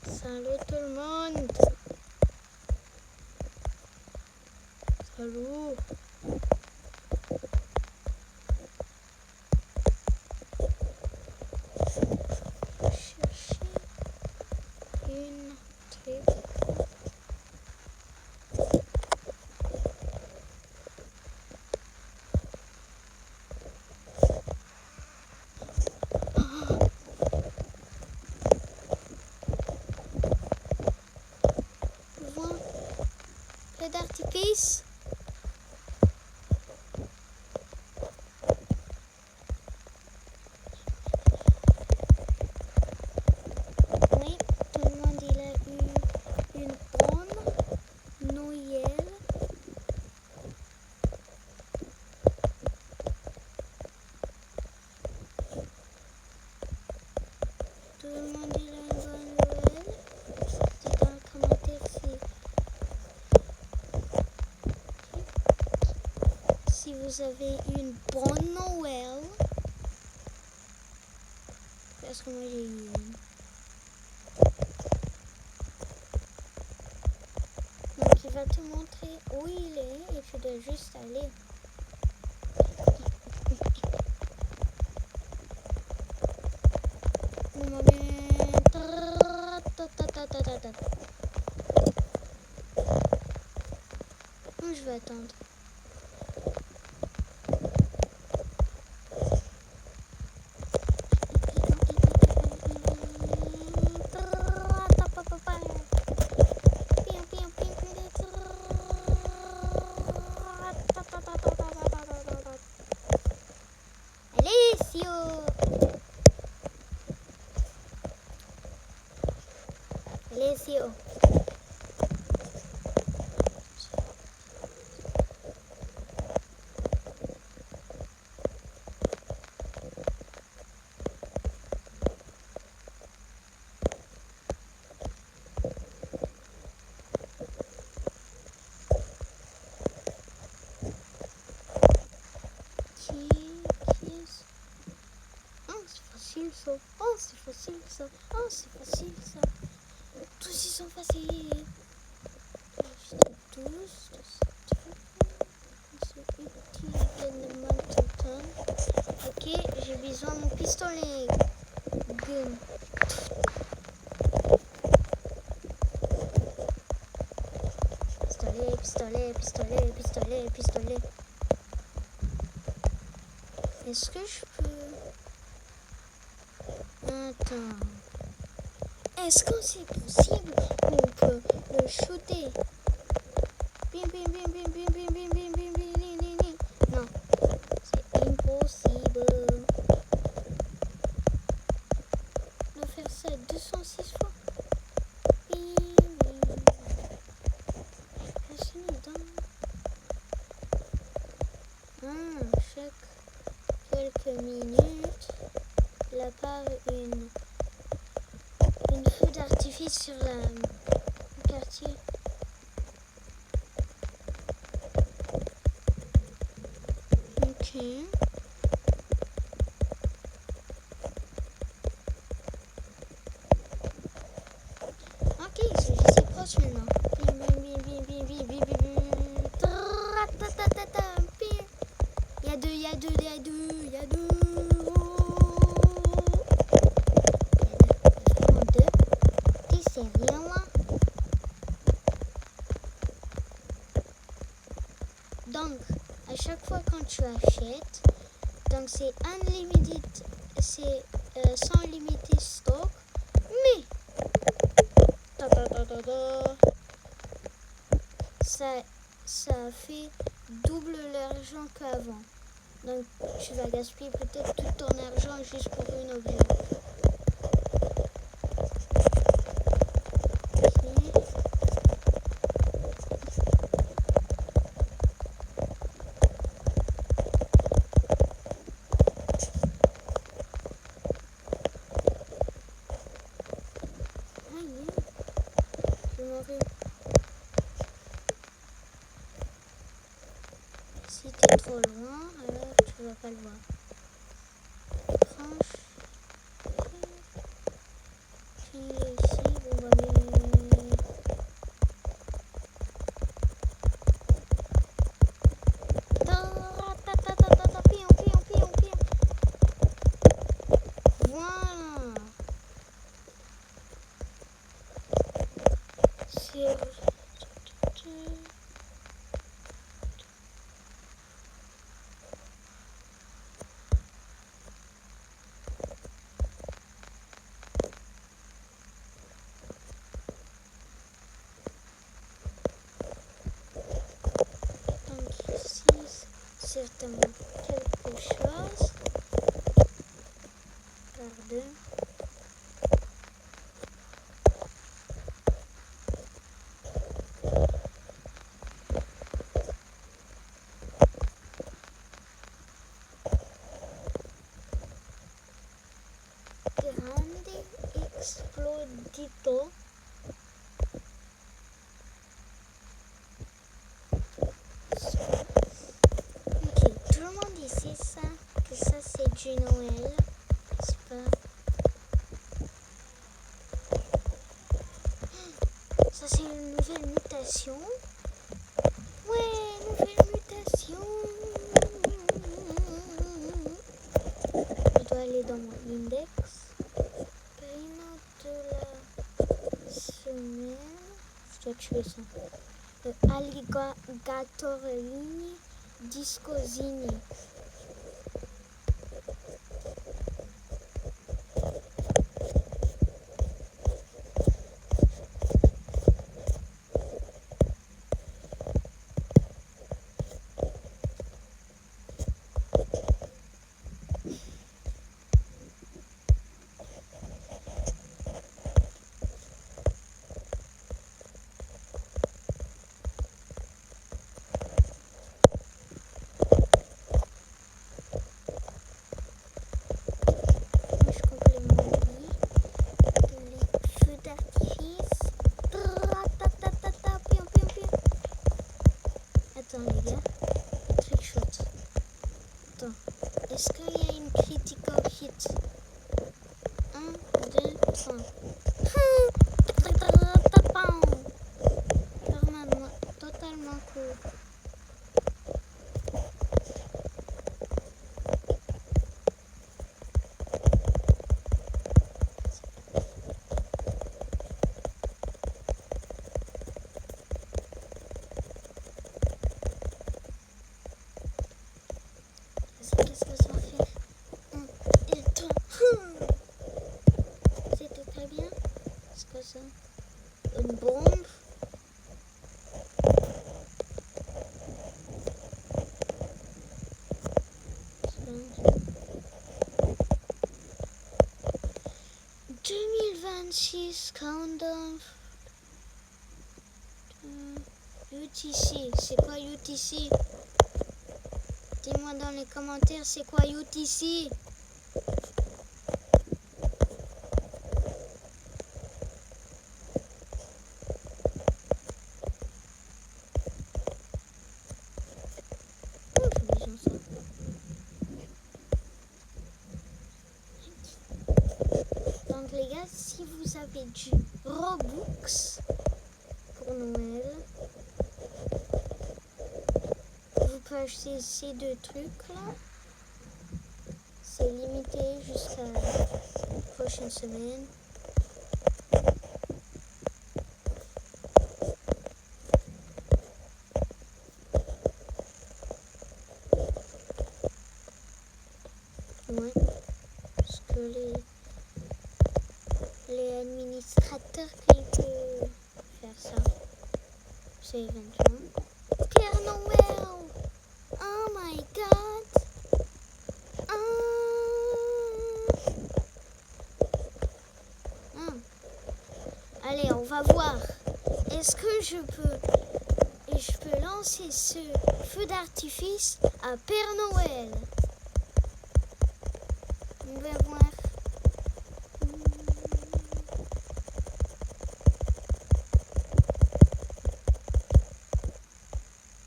Salut tout le monde. Salut. Chercher une tripe. Feu d'artifice. Oui, tout le monde il a eu une bonne Noël. Tout le monde il a une bonne Noël. Dites dans le commentaire si vous avez une bonne Noël. Parce que moi j'ai eu une. Donc il va te montrer où il est et tu dois juste aller. Je vais attendre. Alessio. Facile ça. Oh, c'est facile ça. Oh, c'est facile ça. Tous ils sont faciles. Tous. C'est utile également tout le temps. Ok, j'ai besoin de mon pistolet. Gun. Pistolet. Est-ce que je peux... Attends. Est-ce que c'est possible qu'on peut le shooter? Non, c'est impossible de faire ça 206 fois. Chaque quelques minutes, il apparaît une feu d'artifice sur le quartier. Ok. Ok, je suis proche maintenant. Il y a deux. C'est rien là. Donc, à chaque fois quand tu achètes, donc c'est unlimited, c'est sans limiter stock, mais ça fait double l'argent qu'avant. Donc tu vas gaspiller peut-être tout ton argent juste pour une objet. Si tu es trop loin, alors tu vas pas le voir. Franche. Tu es ici, on va mettre... Voilà. C'est... certainement quelque chose. Pardon. Grande explodito. Tout le monde ici sait que ça c'est du Noël, n'est-ce pas? Ça c'est une nouvelle mutation. Ouais, nouvelle mutation. Je dois aller dans mon index. Prima de la semaine. Je dois tuer ça. Alligatorini discosini. Attends les gars, trickshot. Attends, est-ce qu'il y a une critical hit? 1, 2, 3. Totalement cool. Qu'est-ce que ça fait? 1 et 3. C'était très bien. Qu'est-ce que c'est? Une bombe. « 2026 countdown. UTC, c'est quoi UTC? Dis-moi dans les commentaires, c'est quoi UTC? Donc les gars, si vous avez du Robux pour Noël, vous pouvez acheter ces deux trucs là. C'est limité jusqu'à la prochaine semaine. Ouais, parce que les ordinateur qui peut faire ça. C'est éventuellement. Père Noël! Oh my god! Allez, on va voir. Est-ce que je peux lancer ce feu d'artifice à Père Noël? On va voir.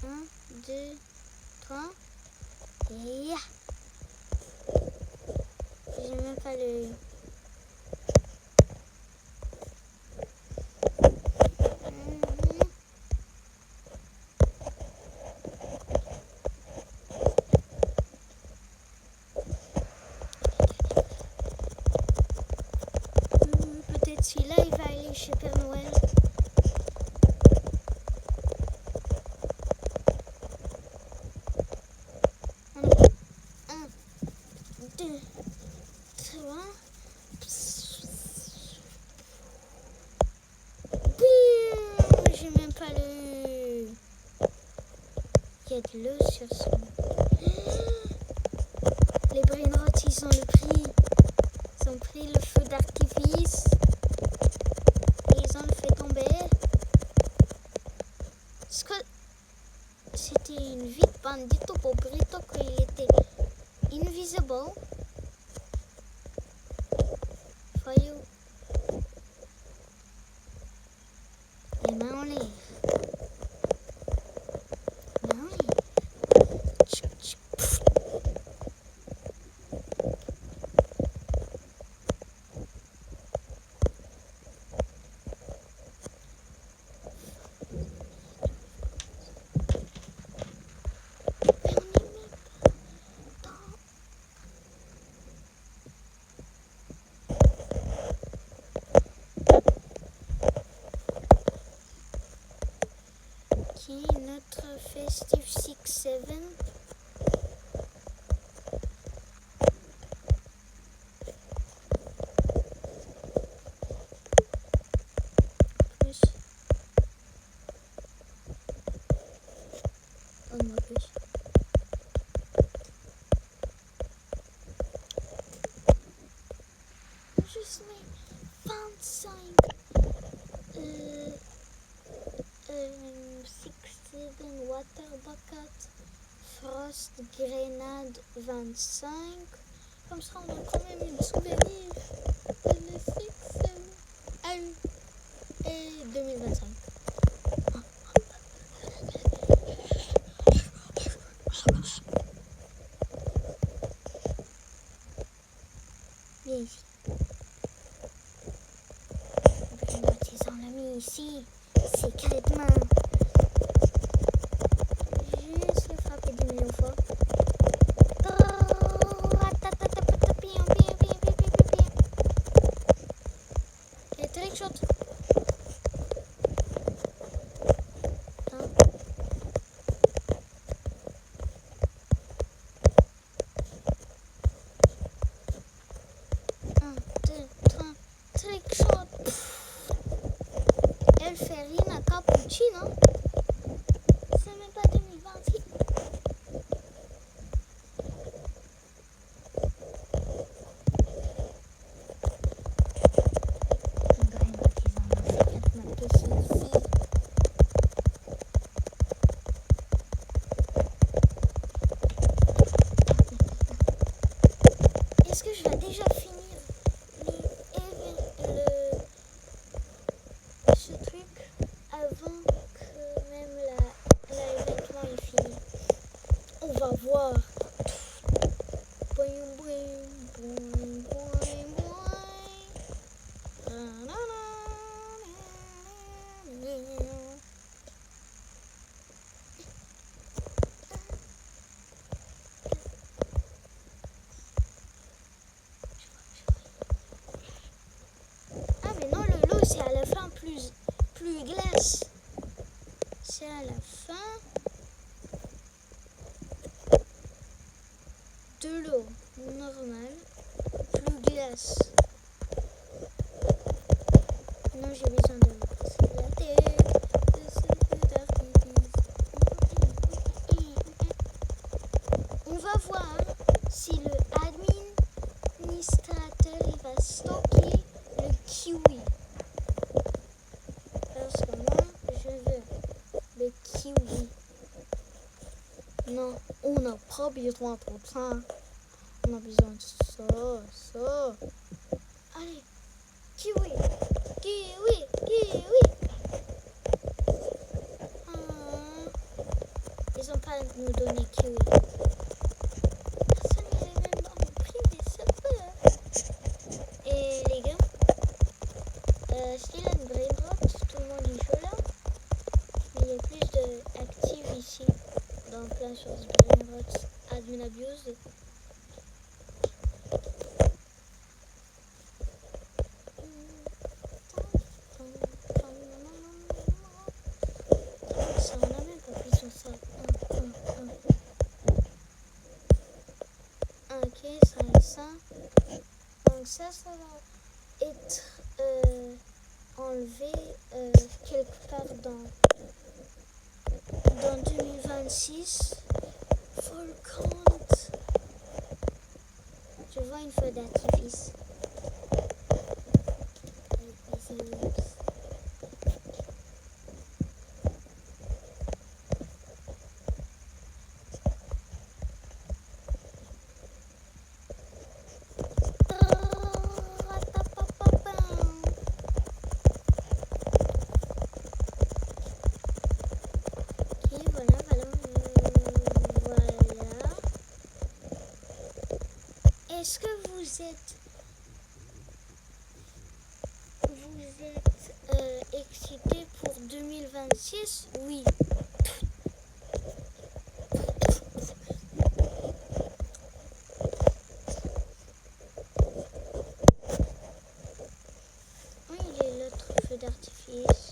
1, 2, 3. Yeah. J'ai même pas le... Peut-être celui-là, il va aller chez Père Noël. Allez. 1, 2, 3. J'ai même pas le... Il y a de l'eau sur son... Les brainrots, ils ont le prix. Ils ont pris le feu d'artifice. Et ils ont le fait tomber. Est-ce que c'était une vie de bandito pobrito qu'il était invisible? Voyons. Les mains en l'air. Mains en l'air. Notre festive 6-7. Plus. Donne-moi plus. Juste mes 25. 6-7 water bucket, frost grenade 25. Comme ça, on a quand même une souvenir de le 6-7 et 2025. Viens ici. Ils ont mis ici, secrètement. Juste le frapper 10 millions de fois. Et trick shot. Trick shot. Elle fait rien à cappuccino. C'est même pas 2026. Est-ce que je vais déjà finir ce truc avant que même l'événement est fini? On va voir. Ah mais non, le lot c'est à la fin plus glace. C'est à la fin de l'eau normale, plus glace. Non, comme j'ai besoin de passer la tête de ce feu d'artifice. On va voir si le administrateur il va stocker le kiwi. Parce que moi, je veux le kiwi. Non, on n'a pas besoin de ça. On a besoin de ça. Allez, kiwi. Ils ont pas nous donné kiwi. Personne n'avait même pas pris des serveurs. Et les gars, Stylen Brainrot, tout le monde y joue là. Mais il y a plus d'actifs ici. Dans plein sur Brainrot, admin abuse. Ça, on a même pas pris sur ça. Ok, ça et ça. Donc ça va être enlevé quelque part dans 2026. Faut le compte. Je vois une feu d'artifice. Est-ce que vous êtes excité pour 2026? Oui. Oui, il est l'autre feu d'artifice.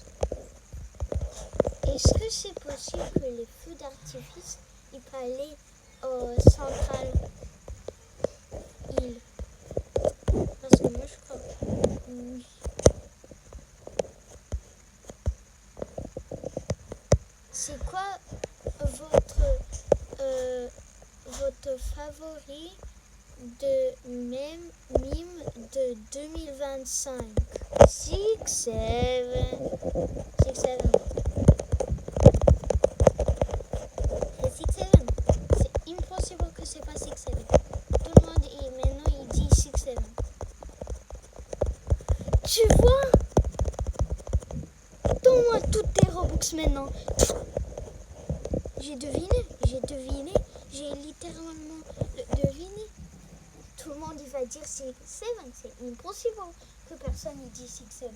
Est-ce que c'est possible que les feux d'artifice ils peuvent aller au central île? Parce que moi je crois. Oui. C'est quoi votre favori de mime de 2025? 6, 7. C'est 6, 7. C'est impossible que c'est pas 6, 7. Tout le monde maintenant il dit 6, 7. Tu vois? Donne-moi toutes tes Robux maintenant. J'ai deviné, j'ai littéralement deviné. Tout le monde il va dire 6, 7, c'est impossible que personne ne dit 6, 7.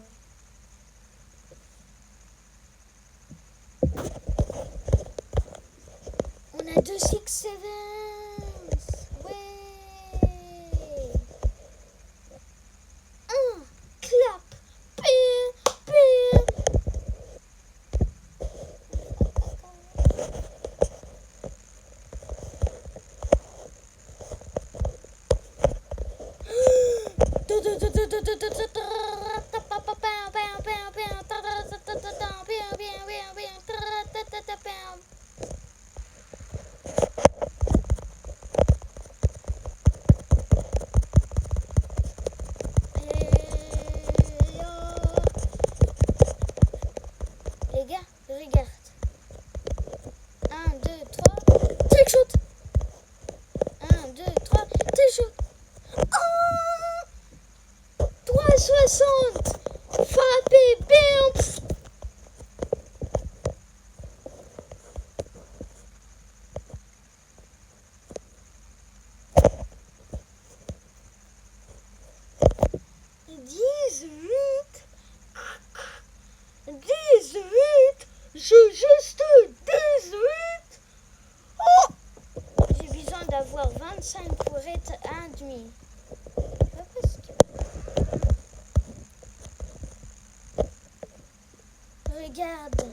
On a 2 6, 7. Ouais. Clap. Les gars, regarde. 1, 2, 3, trickshot. 1, 2, 3, trickshot. Oh 360. Frappé, bam. 18. J'ai juste 18. Oh, j'ai besoin d'avoir 25 pour être admis. Regarde,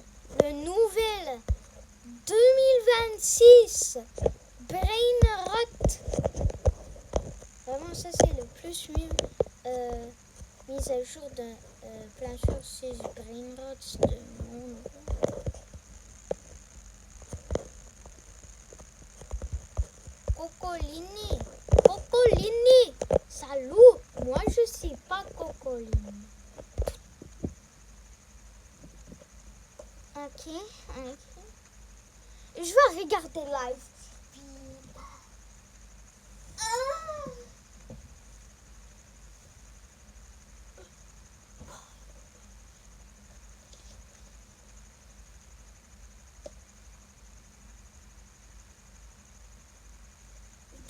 le nouvel 2026 Brainrot. Vraiment, ça c'est le plus mieux mise à jour de plein sur ces brainrots de monde. Cocolini, Cocolini, salut, moi je suis pas Cocolini. Ok. Je vais regarder live.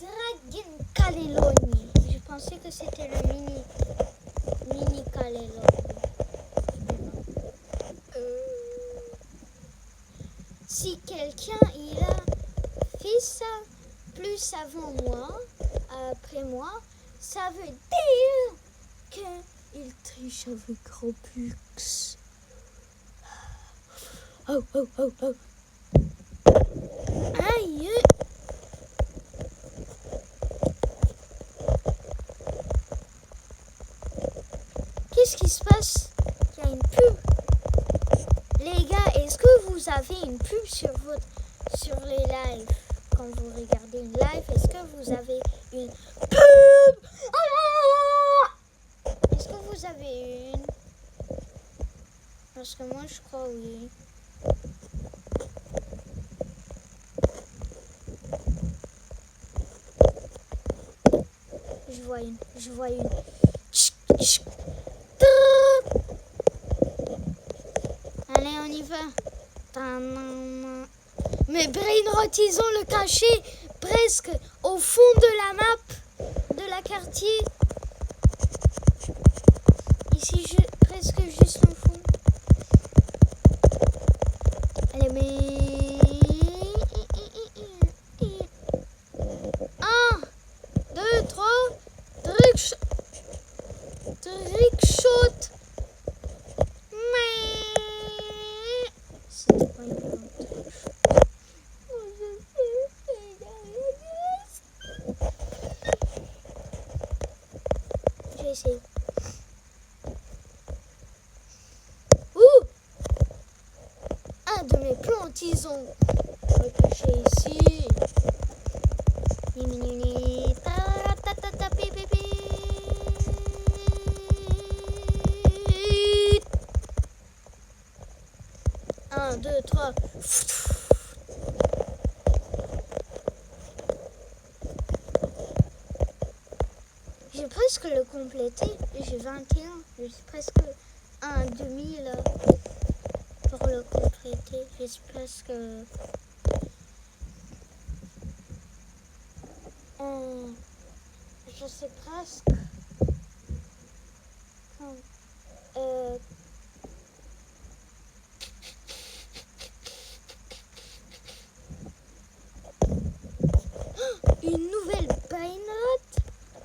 Dragon Caleloni. Je pensais que c'était le mini Caleloni. Si quelqu'un il a fait ça plus avant moi, après moi, ça veut dire qu'il triche avec Robux. Oh. Aïe. Qu'est-ce qui se passe? Il y a une pub. Les gars, est-ce que vous avez une pub sur les lives? Quand vous regardez une live, est-ce que vous avez une pub? Est-ce que vous avez une? Parce que moi, je crois oui. Je vois une. Allez, on y va. Mais Brainrot, ils ont le cachet presque au fond de la map, de la quartier. Ici, presque juste au fond. Allez, mais... 1, 2, 3, trickshot. C'était pas une grande je vais essayer. Ouh! Un de mes plantes, ils ont caché ici. Un, deux, trois. J'ai presque le complété. J'ai 21. Je suis presque un demi là pour le compléter. Je suis presque... je sais presque... Une nouvelle brainrot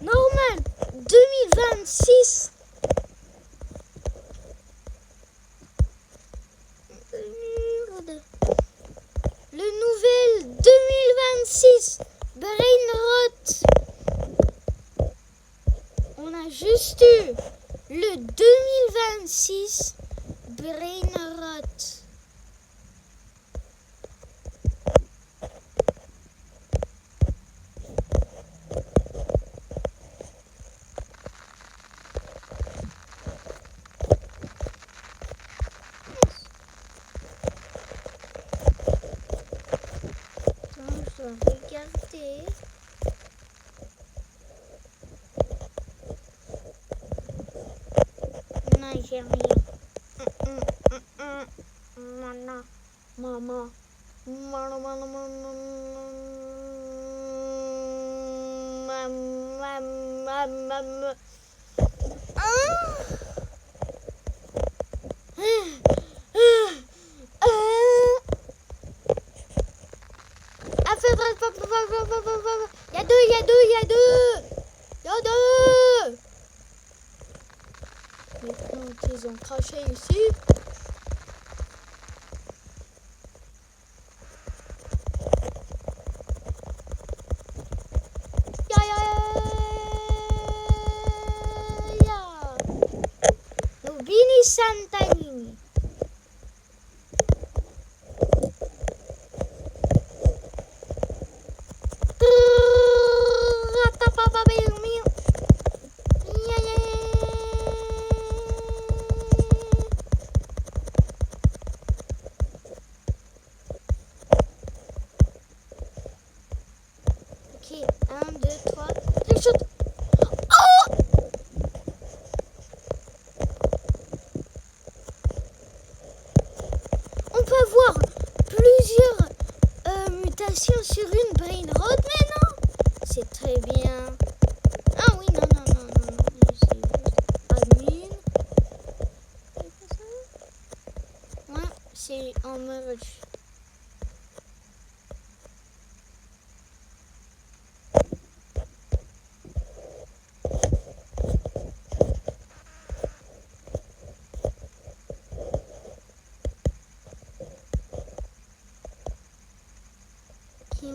normale 2026. Le nouvel 2026 brainrot. On a juste eu le 2026 brainrot. Regardez. Non, j'ai rien. Maman. Il y a deux. Les plantes, ils ont craché ici. Nobile, 1, 2, 3, je shoot. Oh! On peut avoir plusieurs mutations sur une brain rot maintenant. C'est très bien. Ah oui, non. C'est juste admin. Ouais, c'est en merge.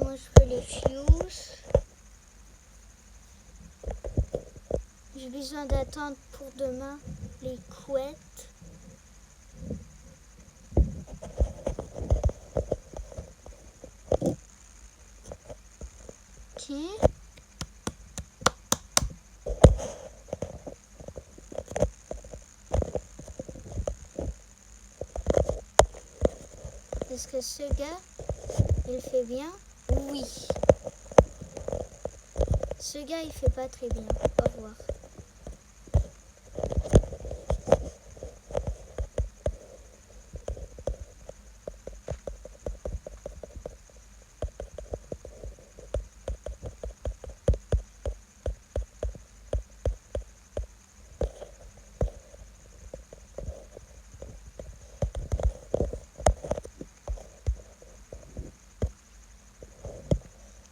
Moi je fais les fuse. J'ai besoin d'attendre pour demain les couettes. Ok. Est-ce que ce gars, il fait bien? Oui. Ce gars, il fait pas très bien. Au revoir.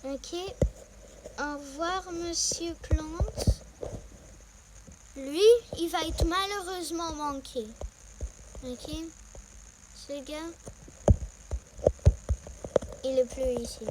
Ok. Au revoir, Monsieur Plante. Lui, il va être malheureusement manqué. Ok. Ce gars, il est plus ici.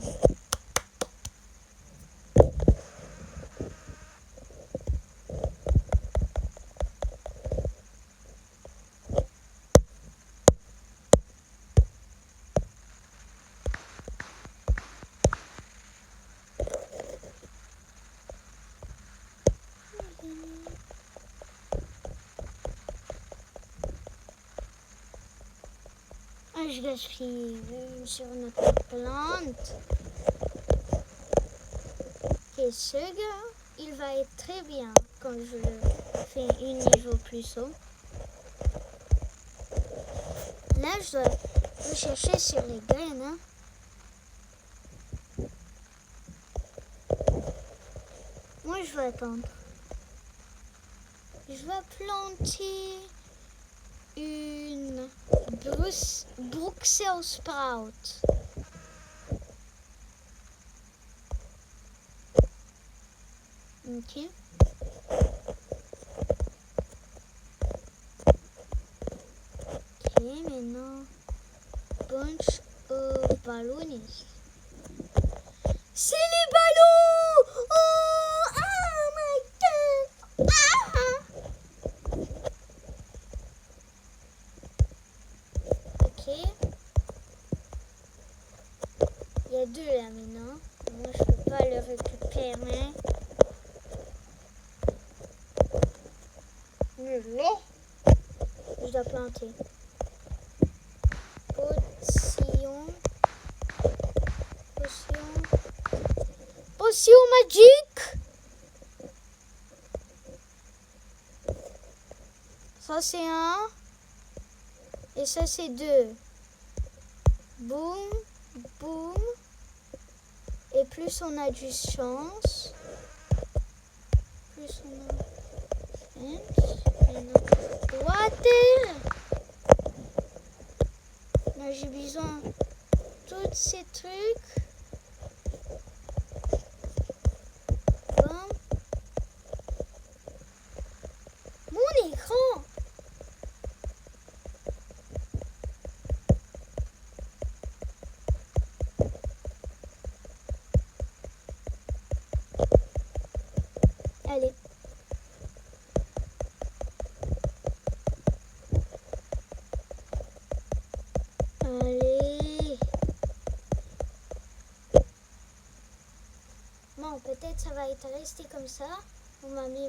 Ah, je gaspille sur notre plante. Et ce gars, il va être très bien quand je le fais un niveau plus haut. Là, je dois le chercher sur les graines. Hein. Moi, je vais attendre. Je vais planter une Bruxelles Sprout. Ok. Ok, maintenant, bunch of balloons. C'est les ballons! Oh! Oh my god! Ah! Ok. Il y a deux là maintenant. Moi, je peux pas le récupérer. Non. Je dois planter. Potion magique. Ça c'est un. Et ça c'est deux. Boum, boum. Et plus on a du chance, plus on a... Water. Là j'ai besoin de tous ces trucs. Bon. Mon écran. Allez. Allez. Bon, peut-être ça va être resté comme ça. On m'a mis.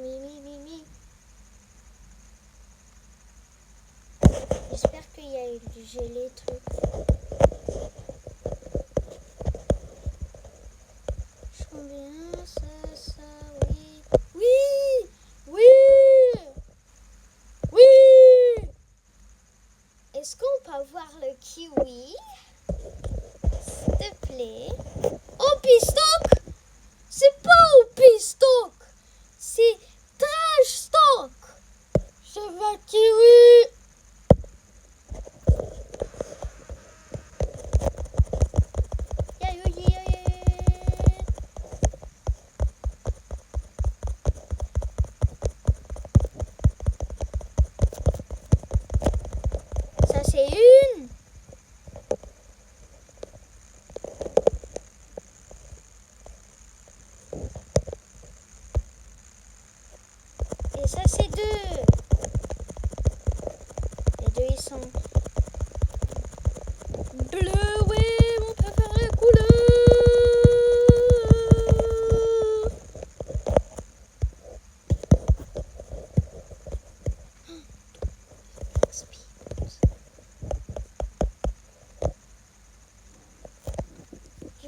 J'espère qu'il y a eu du gelé truc. Je sens bien ça.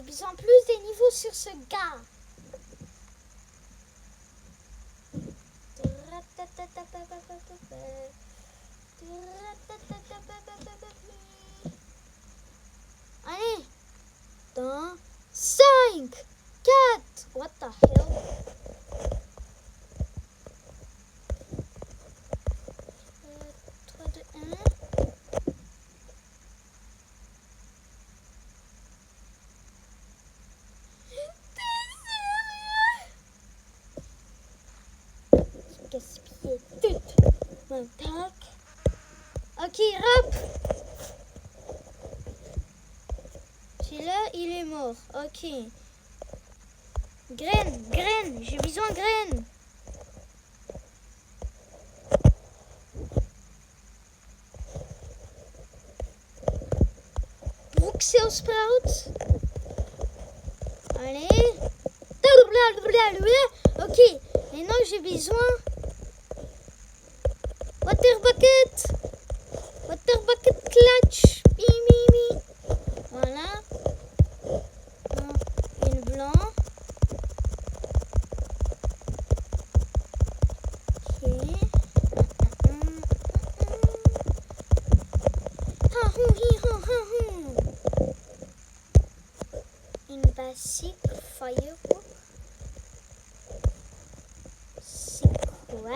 J'ai besoin plus des niveaux sur ce gars. Allez. Dans 5, 4. What the hell? 3, 2, 1. Gaspiller tout mon tac. Ok, hop. Celui-là, il est mort. Ok. Graine. J'ai besoin de graines. Bruxelles Sprout. Allez. Ok. Maintenant, j'ai besoin. Water bucket clutch. Bim. Voilà. Une blanc. Ok. Une basic firework. C'est quoi?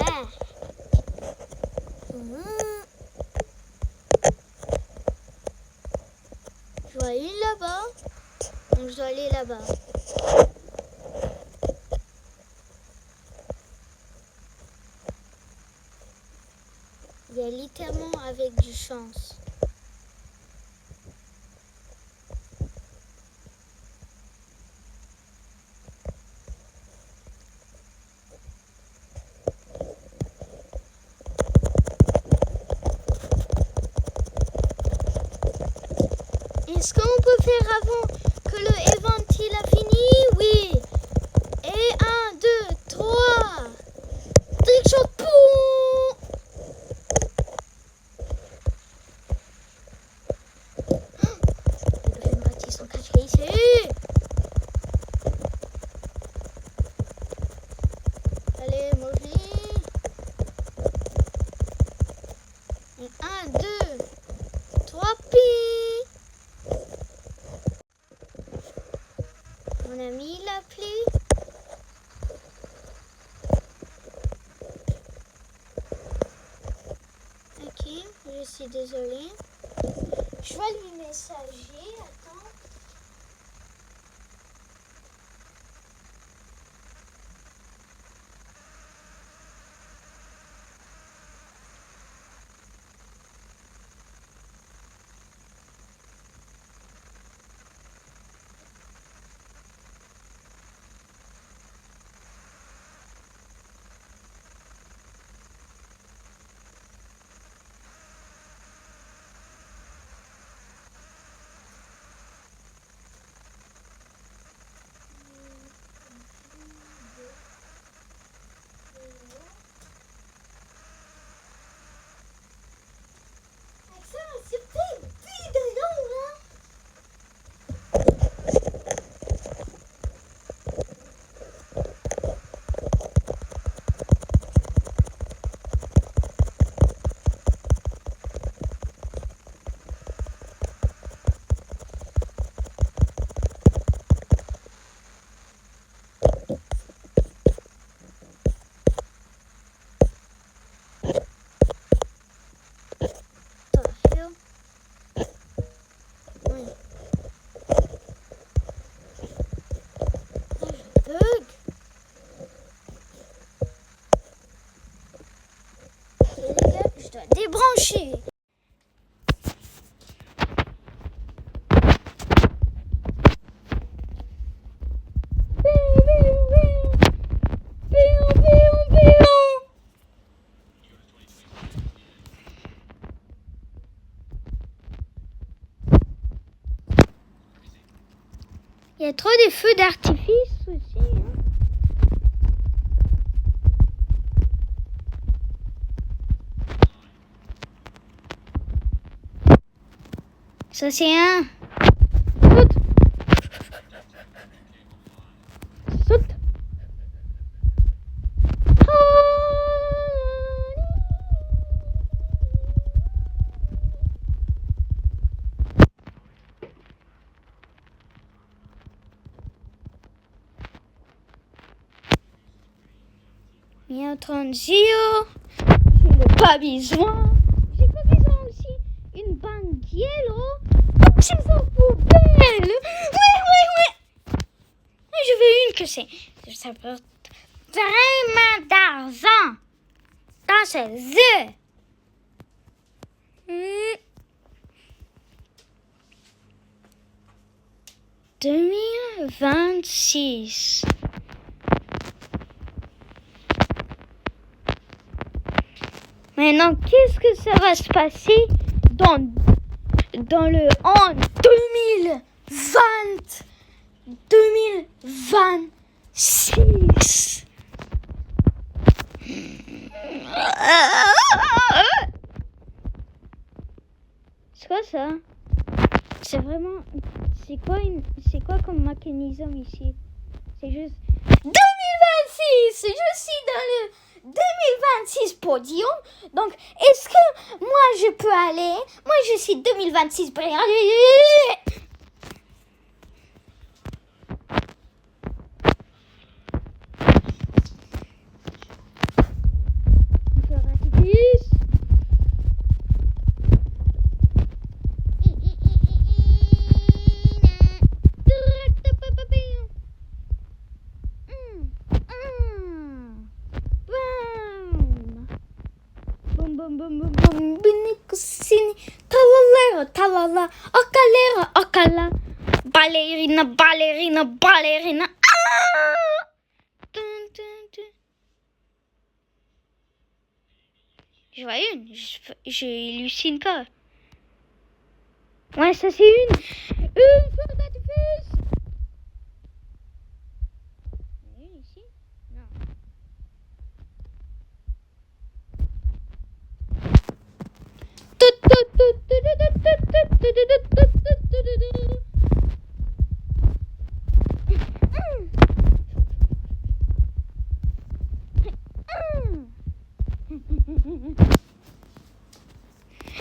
Je dois aller là-bas. Donc je dois aller là-bas. Il y a littéralement avec du chance. Est-ce qu'on peut faire avant que le event il a fini? Oui. Et 1, 2, 3. Trickshot. Les bâtis sont cachés ici. Allez, manger. Et 1, 2, 3 pi. On a mis l'appli. Ok, je suis désolée. Je vais lui messager. Attends. Débrancher. Il y a trop de feux d'artifice aussi. Ça c'est un. Il y a un 30 JO. J'ai pas besoin. J'ai pas besoin aussi une bandiello. C'est ça poubelle. Oui. Je veux une que c'est. Ça porte vraiment d'argent. Dans ses œufs. 2026. Maintenant, qu'est-ce que ça va se passer dans le an 2026? C'est quoi ça? C'est vraiment... C'est quoi comme mécanisme ici? C'est juste... 2026! Je suis dans le 2026 podium. Donc, est-ce que moi je peux aller? Moi je suis 2026. Talala, akala, ballerina. Je vois une, je hallucine pas. Ouais, ça c'est une feu d'artifice. Une ici? Non.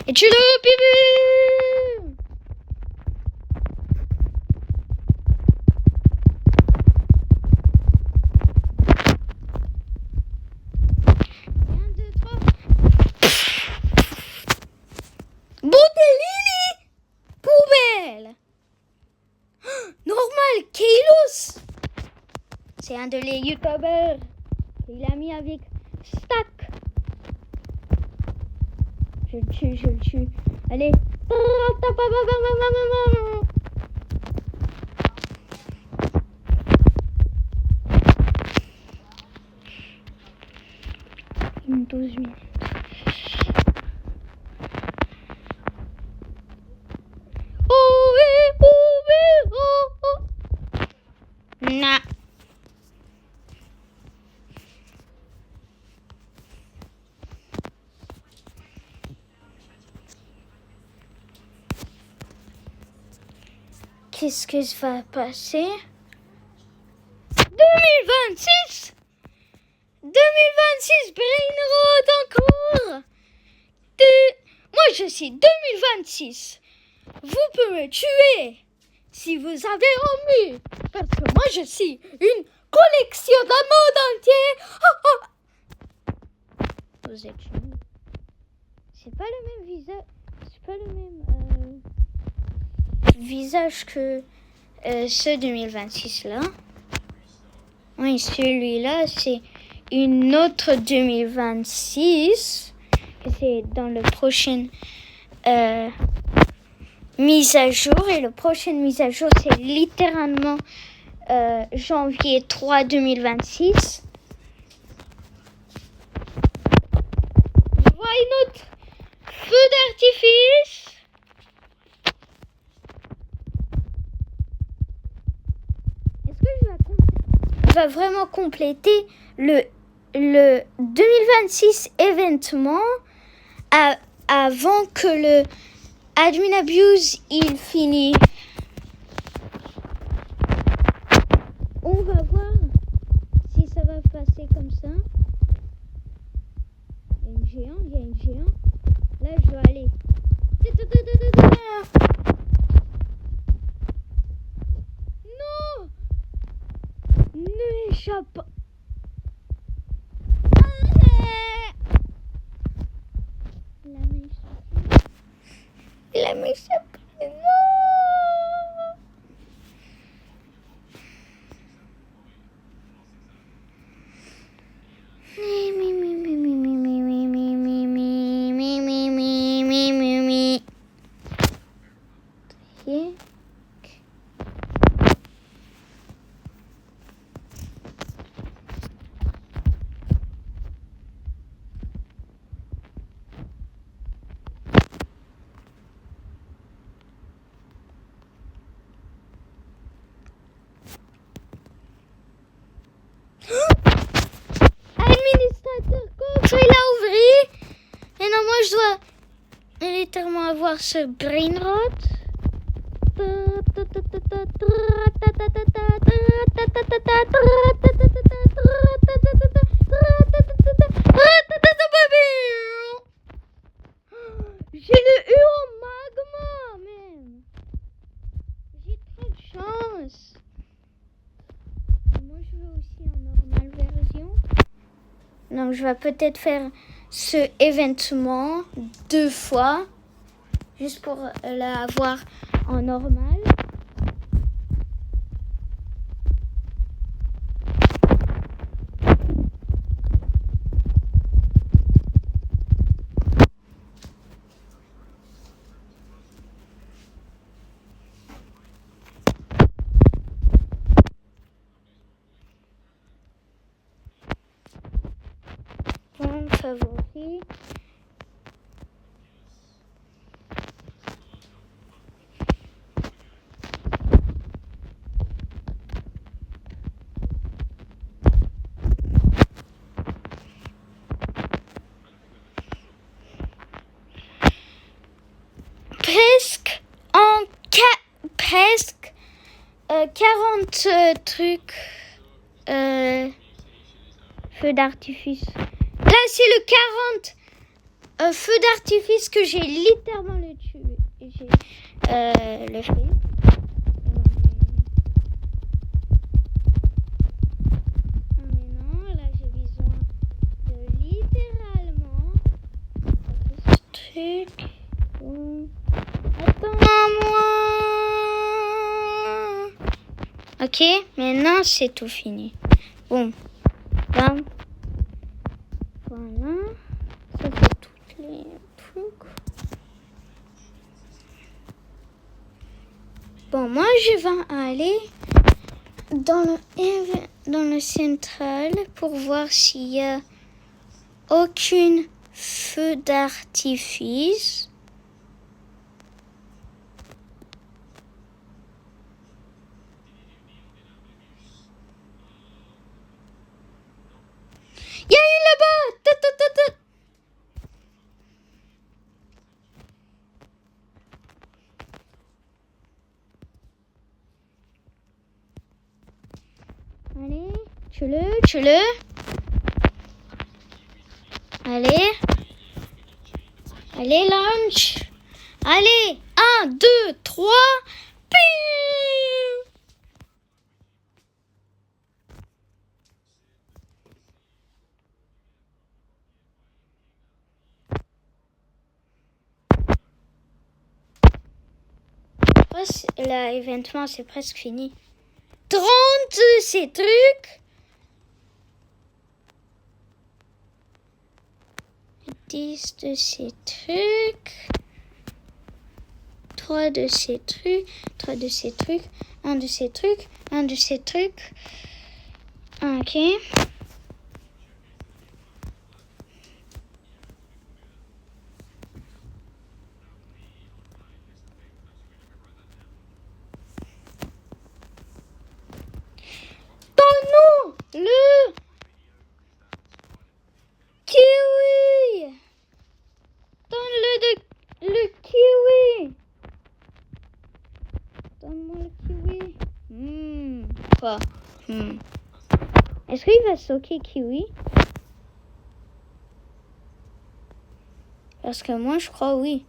Et tu le bébé. C'est un de les youtubeurs qu'il a mis avec Stack. Je le tue. Allez. Une 12 minutes. Nah. Qu'est-ce que ça va passer? 2026 Brainrot encore. Moi je suis 2026. Vous pouvez me tuer si vous avez envie. Parce que moi je suis une collection d'un monde entier. Vous êtes chelou. C'est pas le même visage. C'est pas le même visage que ce 2026 là. Oui, celui-là c'est une autre 2026. C'est dans le prochain mise à jour. Et le prochaine mise à jour c'est littéralement janvier 3 2026. Je vois une autre feu d'artifice. Est-ce que je vais vraiment compléter le 2026 événement avant que le admin abuse il finit? On va voir si ça va passer comme ça. Il y a une géante. Là, je dois aller. Non! Ne échappe pas. vais m'échapper. Non. Administrateur Cox, il a ouvert. Et non, moi je dois littéralement avoir ce brain rot. J'ai le U en magma, même. J'ai trop de chance. Moi, je veux aussi en normal version. Donc, je vais peut-être faire ce événement 2 fois. Juste pour l'avoir en normal. Mon favori. Presque 40 trucs feux d'artifice. Là, c'est le 40 feux d'artifice que j'ai littéralement le tué. J'ai le fait. Mais non, là, j'ai besoin de littéralement ce truc. Attends-moi. Ok, maintenant c'est tout fini. Bon, là, voilà, ça c'est tous les trucs. Bon, moi je vais aller dans le central pour voir s'il y a aucun feu d'artifice. Il y a une là-bas. Allez, tue-le. Allez, launch. Allez, 1, 2, 3. L'événement c'est presque fini. 30 de ces trucs. 10 de ces trucs. 3 de ces trucs. 3 de ces trucs. 1 de ces trucs. 1 de ces trucs. Ok. Le kiwi. Donne-le le kiwi. Donne-moi le kiwi. Quoi? Est-ce qu'il va stocker kiwi? Parce que moi, je crois oui.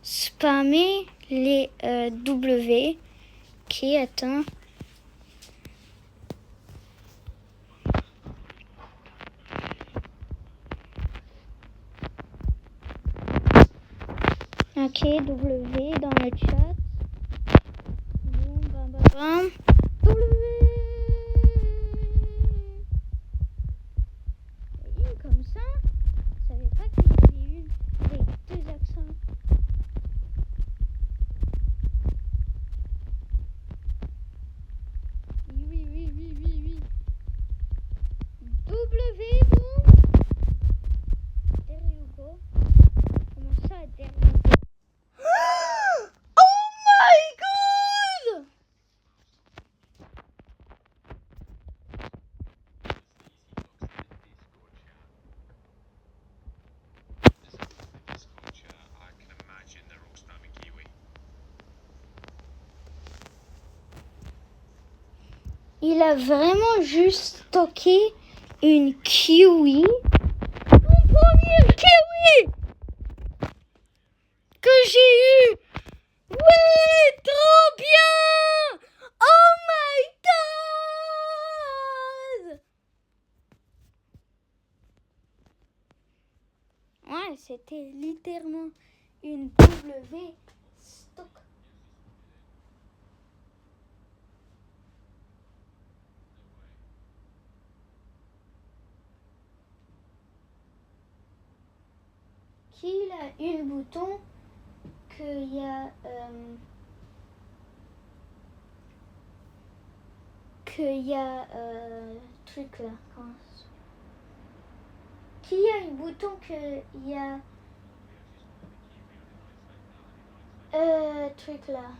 Spammer les W. Qui attend? Ok, W dans le chat. Boum, bam, bam, bam. W. Une comme ça. Je savais pas qu'il y avait une avec deux accents. Oui. W, boum. There you go. Comment ça, there you go? Oh my god! Il a vraiment juste stocké une kiwi. Mon premier kiwi que j'ai eu. Ouais, trop bien. Oh my god. Ouais, c'était littéralement une W stock. Qu'il a une bouton qu'il y a truc là qu'il y a une bouton qu'il y a truc là.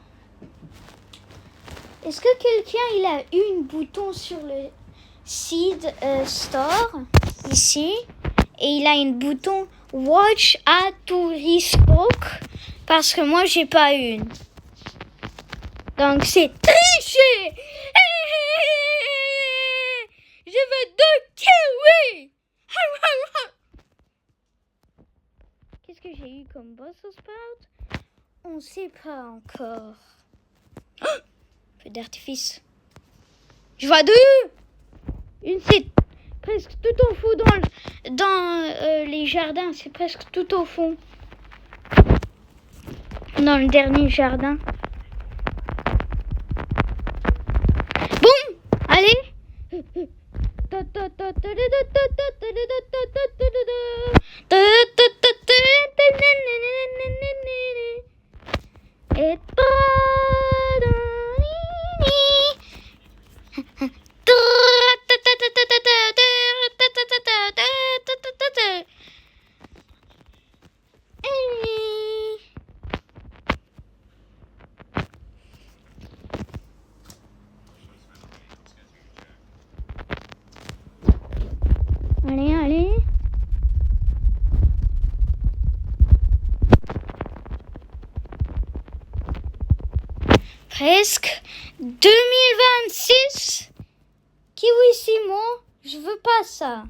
Est-ce que quelqu'un il a une bouton sur le Seed Store ici et il a une bouton Watch à Tourispoke parce que moi j'ai pas une. Donc c'est triché. Je veux 2 kiwis. Qu'est-ce que j'ai eu comme Brussels Sprout? On sait pas encore. Feu d'artifice. Je vois 2. Une c'est presque tout au fond dans les jardins. C'est presque tout au fond. Dans le dernier jardin. Boum. Allez. Et allez. Presque 2026. Kiwi Simon, je veux pas ça.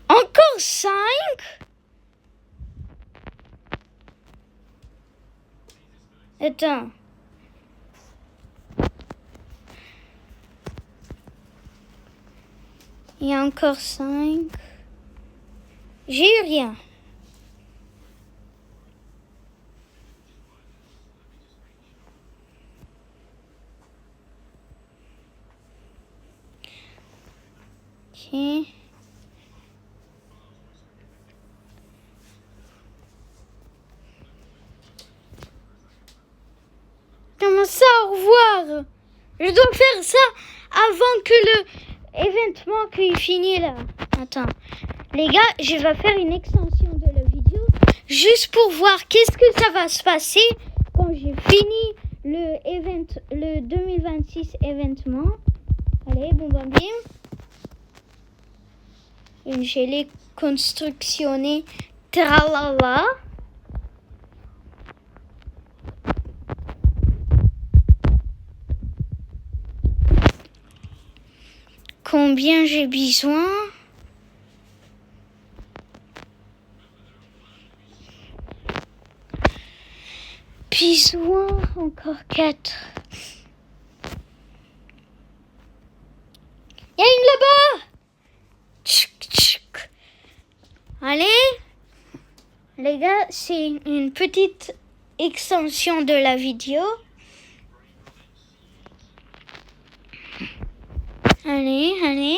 Encore 5? Attends. Il y a encore 5. J'ai eu rien. Ok. Comment ça, au revoir? Je dois faire ça avant que le événement qu'il finit là. Attends. Les gars, je vais faire une extension de la vidéo juste pour voir qu'est-ce que ça va se passer quand j'ai fini le 2026 événement. Allez, boum bam bim. Une gelée constructionnée. Tralala. Combien j'ai besoin? Encore 4. Il y a Les gars, c'est une petite extension de la vidéo. Allez, allez.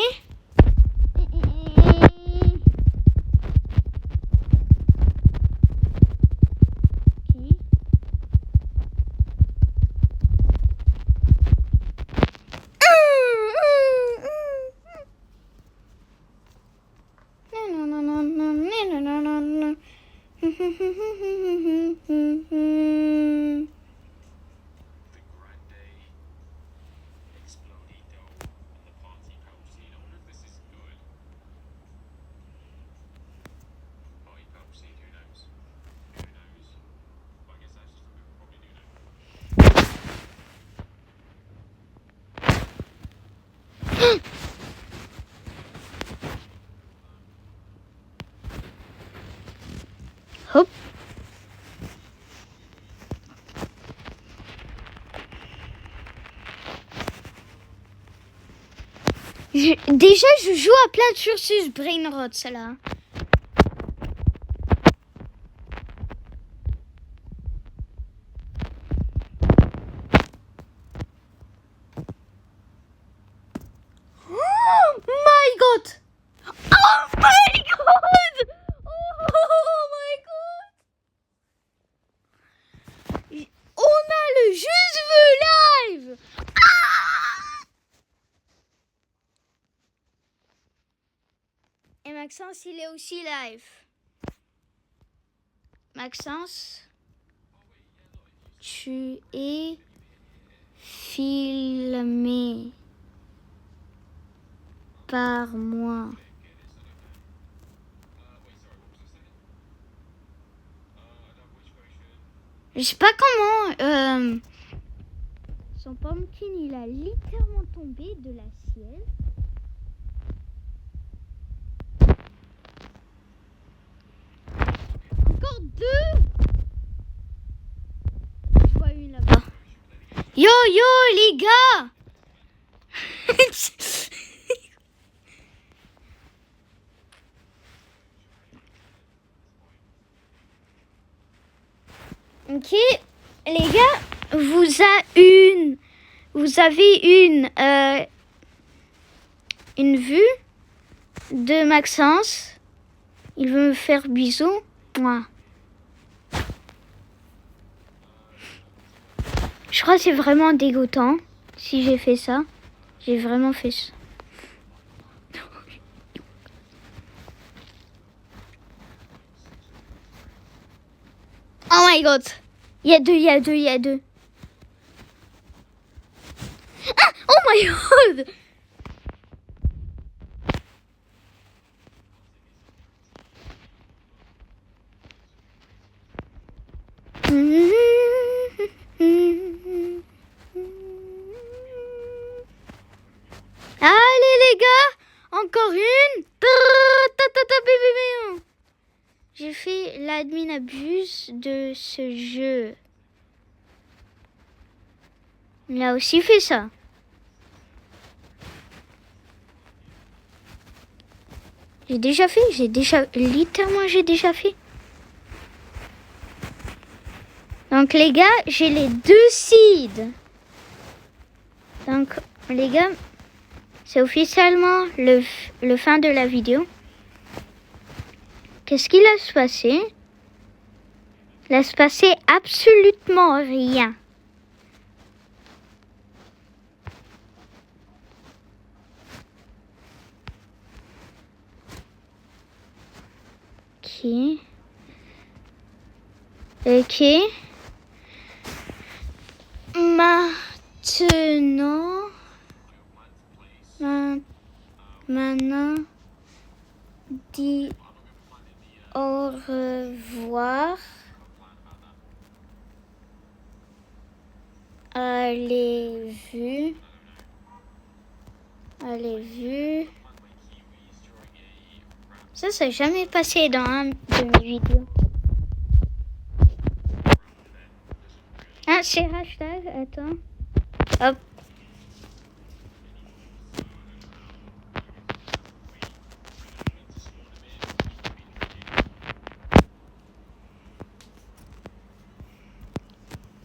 Hop. Déjà, je joue à Plant vs Brainrot, celle-là. Oh my god! Oh my god! Oh my god! On a le juste vu live! Et Maxence, il est aussi live. Maxence, tu es filmé par moi. Je sais pas comment. Son pumpkin, il a littéralement tombé de la ciel. Encore deux. Je vois une là-bas. Yo, yo, les gars. Ok, les gars, vous avez une vue de Maxence. Il veut me faire bisous. Moi. Je crois que c'est vraiment dégoûtant si j'ai fait ça. J'ai vraiment fait ça. Oh my god. Il y a deux. Ah, oh my god. Allez les gars, encore une. J'ai fait l'admin abuse de ce jeu. Il a aussi fait ça. J'ai déjà fait. Littéralement, j'ai déjà fait. Donc les gars, j'ai les deux seeds. Donc les gars, c'est officiellement le fin de la vidéo. Qu'est-ce qu'il va se passer? Il va se passer absolument rien. Ok. Maintenant, dis au revoir. Allez, vu. Ça s'est jamais passé dans un de mes vidéos. Ah, c'est hashtag, attends. Hop.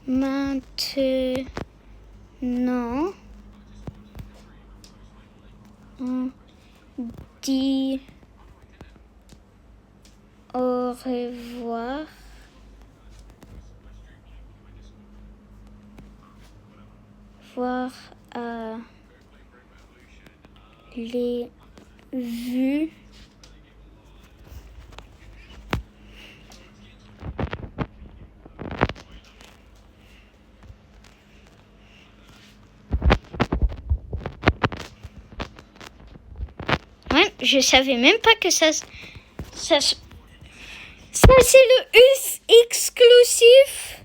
Maintenant, on dit au revoir. Voir les vues. Ouais, je savais même pas que ça c'est le exclusif.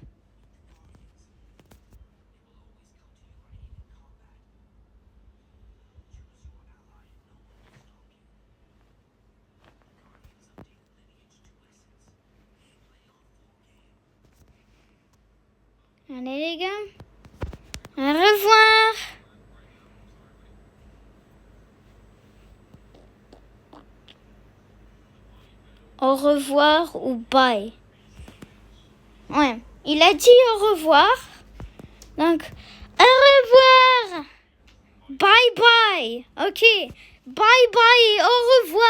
Allez les gars, au revoir. Au revoir ou bye. Ouais, il a dit au revoir. Donc, au revoir. Bye bye. Ok, bye bye et au revoir.